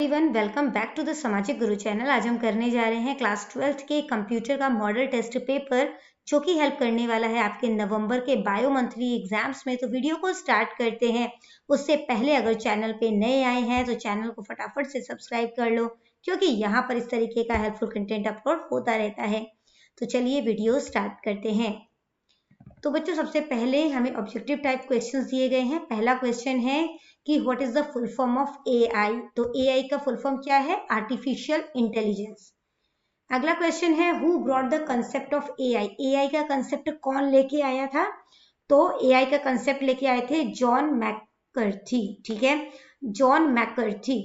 Everyone, welcome back to the Samajik Guru channel. आज हम करने जा रहे हैं क्लास 12th के कंप्यूटर का मॉडल टेस्ट पेपर, जो कि हेल्प करने वाला है आपके नवंबर के बायो मंथली एग्जाम्स में। तो वीडियो को स्टार्ट करते हैं। उससे पहले अगर चैनल पे नए आए हैं तो चैनल को फटाफट से सब्सक्राइब कर लो, क्योंकि यहाँ पर इस तरीके का हेल्पफुल कंटेंट अपलोड होता रहता है। तो चलिए वीडियो स्टार्ट करते हैं। तो बच्चों, सबसे पहले हमें ऑब्जेक्टिव टाइप क्वेश्चंस दिए गए हैं। पहला क्वेश्चन है कि what is the full form of AI. तो एआई का फुल फॉर्म क्या है? Artificial intelligence. अगला क्वेश्चन है who brought the concept of AI. AI का कंसेप्ट कौन लेके आया था? तो एआई का कंसेप्ट लेके आए थे जॉन मैकर्थी। ठीक है, जॉन मैकर्थी।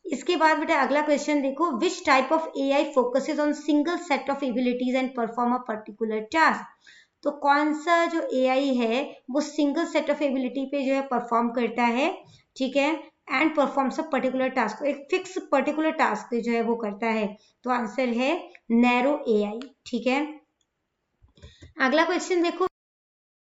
इसके बाद बेटा अगला क्वेश्चन देखो, which type of AI focuses on single set of abilities and perform a particular task. तो कौन सा जो एआई है वो सिंगल सेट ऑफ एबिलिटी पे जो है परफॉर्म करता है, ठीक है, and performs a particular task, एक फिक्स पर्टिकुलर टास्क पे जो है वो करता है। तो आंसर है नैरो एआई। ठीक है, अगला क्वेश्चन देखो,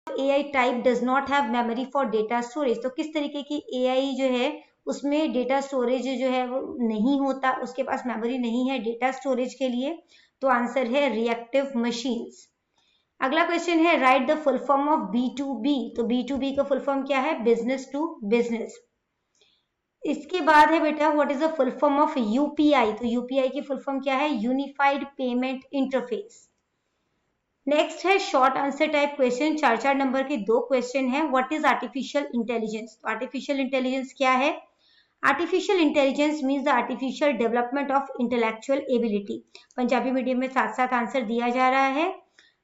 AI type does not have memory for data storage. तो किस तरीके की एआई जो है उसमें डेटा स्टोरेज जो है वो नहीं होता, उसके पास मेमोरी नहीं है डेटा स्टोरेज के लिए। तो आंसर है रिएक्टिव मशीन्स। अगला क्वेश्चन है write the full form of B2B। तो B2B का फुल फॉर्म क्या है? Business to business. इसके बाद है बेटा what is the full form of UPI. तो यूपीआई की फुल फॉर्म क्या है? Unified payment interface. नेक्स्ट है शॉर्ट आंसर टाइप क्वेश्चन, चार नंबर के दो क्वेश्चन है। What is artificial intelligence. तो आर्टिफिशियल इंटेलिजेंस क्या है? Artificial intelligence means the artificial development of intellectual ability. Punjabi medium में साथ साथ आंसर दिया जा रहा है।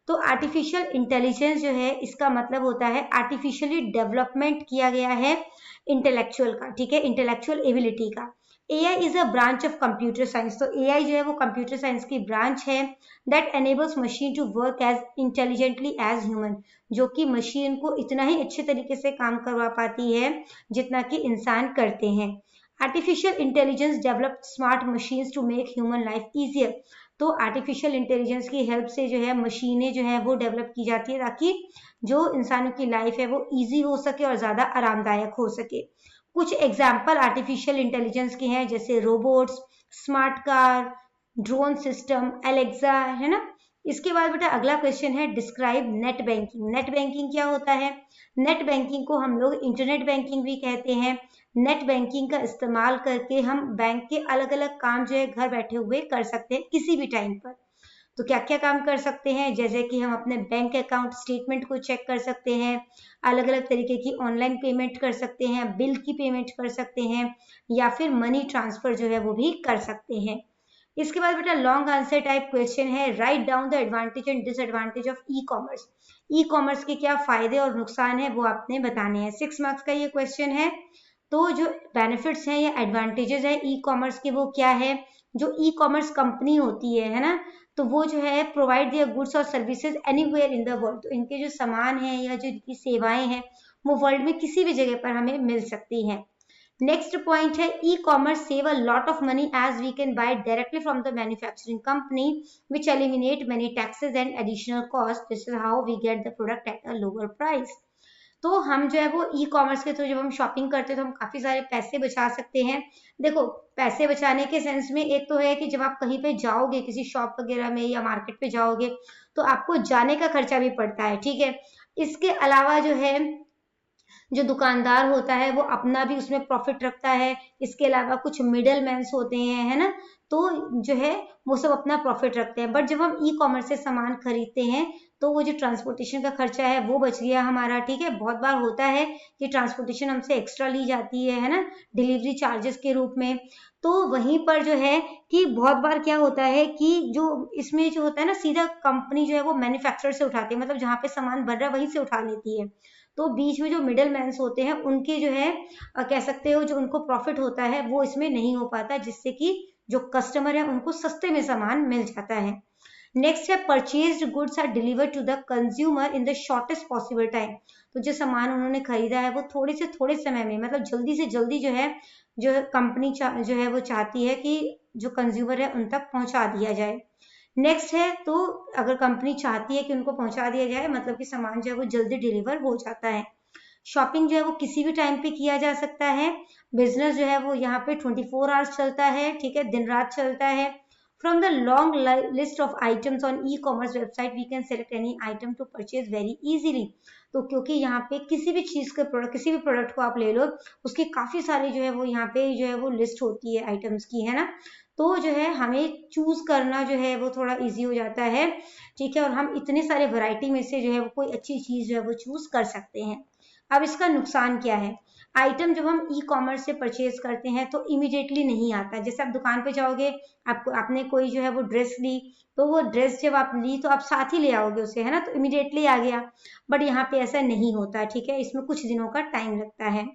तो आर्टिफिशियल इंटेलिजेंस जो है इसका मतलब होता है आर्टिफिशियली डेवलपमेंट किया गया है इंटेलेक्चुअल का, ठीक है, इंटेलेक्चुअल एबिलिटी का। AI is a branch of computer science. तो एआई जो है वो कंप्यूटर साइंस की ब्रांच है that enables machine to work as intelligently as human, जो कि मशीन को इतना ही अच्छे तरीके से काम करवा पाती है जितना कि इंसान करते हैं। Artificial intelligence develop smart machines to make human life easier. तो आर्टिफिशियल इंटेलिजेंस की हेल्प से जो है मशीनें जो है वो डेवलप की जाती है ताकि जो इंसानों की लाइफ है वो इजी हो सके और ज़्यादा आरामदायक हो सके। कुछ एग्जाम्पल आर्टिफिशियल इंटेलिजेंस के हैं, जैसे robots, smart car, drone system, Alexa, है ना। इसके बाद बेटा अगला क्वेश्चन है describe net banking. Net banking क्या होता है? नेट बैंकिंग को हम लोग इंटरनेट बैंकिंग भी कहते हैं। नेट बैंकिंग का इस्तेमाल करके हम बैंक के अलग अलग काम जो है घर बैठे हुए कर सकते हैं किसी भी टाइम पर। तो क्या क्या काम कर सकते हैं? जैसे कि हम अपने बैंक अकाउंट स्टेटमेंट को चेक कर सकते हैं, अलग अलग तरीके की ऑनलाइन पेमेंट कर सकते हैं, बिल की पेमेंट कर सकते हैं, या फिर मनी ट्रांसफर जो है वो भी कर सकते हैं। इसके बाद बेटा लॉन्ग आंसर टाइप क्वेश्चन है write down the advantage and disadvantage of e commerce. E commerce के क्या फायदे और नुकसान है वो आपने बताने हैं। 6 मार्क्स का ये क्वेश्चन है। तो जो बेनिफिट्स हैं या एडवांटेजेस हैं ई कॉमर्स के वो क्या है? जो ई कॉमर्स कंपनी होती है ना, तो वो जो है प्रोवाइड दियर गुड्स और services anywhere in the world. तो इनके जो सामान हैं या जो इनकी सेवाएं हैं वो वर्ल्ड में किसी भी जगह पर हमें मिल सकती हैं। नेक्स्ट पॉइंट है e commerce save a lot of money as we can buy directly from the manufacturing company which eliminate many taxes and additional cost. This is how we get the product at a lower price. तो हम जो है वो e commerce के through जब हम shopping करते हैं तो हम काफी सारे पैसे बचा सकते हैं। देखो, पैसे बचाने के सेंस में एक तो है कि जब आप कहीं पे जाओगे किसी शॉप वगैरह में या मार्केट पे जाओगे तो आपको जाने का खर्चा भी पड़ता है, ठीक है। इसके अलावा जो है जो दुकानदार होता है वो अपना भी उसमें प्रॉफिट रखता है। इसके अलावा कुछ मिडल मैन्स होते हैं, है ना, तो जो है वो सब अपना प्रॉफिट रखते हैं। बट जब हम ई कॉमर्स से सामान खरीदते हैं तो वो जो ट्रांसपोर्टेशन का खर्चा है वो बच गया हमारा, ठीक है। बहुत बार होता है कि ट्रांसपोर्टेशन हमसे एक्स्ट्रा ली जाती है ना, डिलीवरी चार्जेस के रूप में। तो वहीं पर जो है कि बहुत बार क्या होता है कि जो इसमें जो होता है ना, सीधा कंपनी जो है वो मैन्युफैक्चरर से उठाती है, मतलब जहाँ पे सामान बन रहा है वहीं से उठा लेती है। तो बीच में जो मिडल मैन्स होते हैं उनके जो है कह सकते हो जो उनको प्रॉफिट होता है वो इसमें नहीं हो पाता, जिससे कि जो कस्टमर है उनको सस्ते में सामान मिल जाता है। नेक्स्ट है purchased goods are delivered to the consumer in the shortest possible time. तो जो सामान उन्होंने खरीदा है वो थोड़े से थोड़े समय में, मतलब जल्दी से जल्दी जो है जो कंपनी जो है वो चाहती है कि जो कंज्यूमर है उन तक पहुंचा दिया जाए। नेक्स्ट है, तो अगर कंपनी चाहती है कि उनको पहुंचा दिया जाए मतलब कि सामान जो है वो जल्दी डिलीवर हो जाता है। शॉपिंग जो है वो किसी भी टाइम पे किया जा सकता है। बिजनेस जो है वो यहाँ पे 24 आवर्स चलता है, ठीक है, दिन रात चलता है। From the long list of items on e-commerce website, we can select any item to purchase very easily. तो क्योंकि यहाँ पे किसी भी चीज के प्रोडक्ट, किसी भी प्रोडक्ट को आप ले लो, उसकी काफी सारी जो है वो यहाँ पे जो है वो लिस्ट होती है आइटम्स की, है ना। तो जो है हमें चूज करना जो है वो थोड़ा इजी हो जाता है, ठीक है, और हम इतने सारे वैरायटी में से जो है वो कोई अच्छी चीज जो है वो चूज कर सकते हैं। अब इसका नुकसान क्या है? आइटम जब हम ई कॉमर्स से परचेज करते हैं तो इमीडिएटली नहीं आता। जैसे आप दुकान पे जाओगे, आपको आपने कोई जो है वो ड्रेस ली, तो वो ड्रेस जब आप ली तो आप साथ ही ले आओगे उसे, है ना, तो इमीडिएटली आ गया। बट यहाँ पे ऐसा नहीं होता, ठीक है, इसमें कुछ दिनों का टाइम लगता है।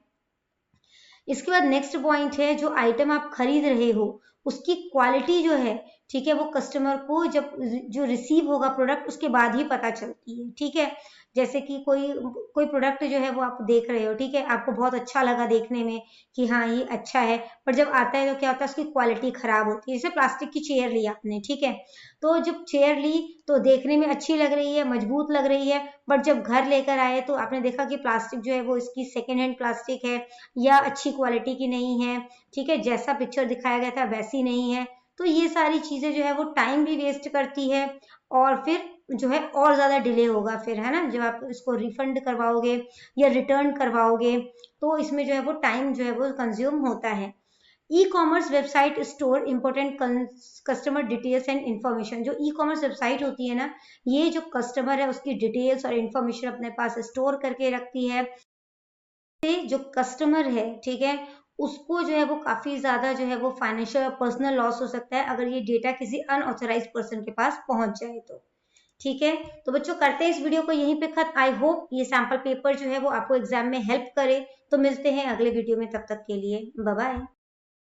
इसके बाद नेक्स्ट पॉइंट है, जो आइटम आप खरीद रहे हो उसकी क्वालिटी जो है, ठीक है, वो कस्टमर को जब जो रिसीव होगा प्रोडक्ट उसके बाद ही पता चलती है, ठीक है। जैसे कि कोई कोई प्रोडक्ट जो है वो आप देख रहे हो, ठीक है, आपको बहुत अच्छा लगा देखने में कि हाँ ये अच्छा है, पर जब आता है तो क्या होता है, उसकी क्वालिटी खराब होती है। जैसे प्लास्टिक की चेयर ली आपने, ठीक है, तो जब चेयर ली तो देखने में अच्छी लग रही है, मजबूत लग रही है, बट जब घर लेकर आए तो आपने देखा कि प्लास्टिक जो है वो इसकी सेकेंड हैंड प्लास्टिक है या अच्छी क्वालिटी की नहीं है, ठीक है, जैसा पिक्चर दिखाया गया था वैसी नहीं है। तो ये सारी चीजें जो है वो टाइम भी वेस्ट करती है, और फिर जो है और ज्यादा डिले होगा फिर, है ना, जब आप इसको रिफंड करवाओगे या रिटर्न करवाओगे तो इसमें जो है वो टाइम जो है वो कंज्यूम होता है। E commerce website store important customer details and information. जो ई कॉमर्स वेबसाइट होती है ना, ये जो कस्टमर है उसकी डिटेल्स और इन्फॉर्मेशन अपने पास स्टोर करके रखती है। जो कस्टमर है, ठीक है, उसको जो है वो काफी ज्यादा जो है वो फाइनेंशियल पर्सनल लॉस हो सकता है अगर ये डेटा किसी अनऑथराइज्ड पर्सन के पास पहुंच जाए तो। ठीक है, तो बच्चों करते हैं इस वीडियो को यहीं पे खत्म। आई होप ये सैम्पल पेपर जो है वो आपको एग्जाम में हेल्प करे। तो मिलते हैं अगले वीडियो में, तब तक के लिए बाय बाय।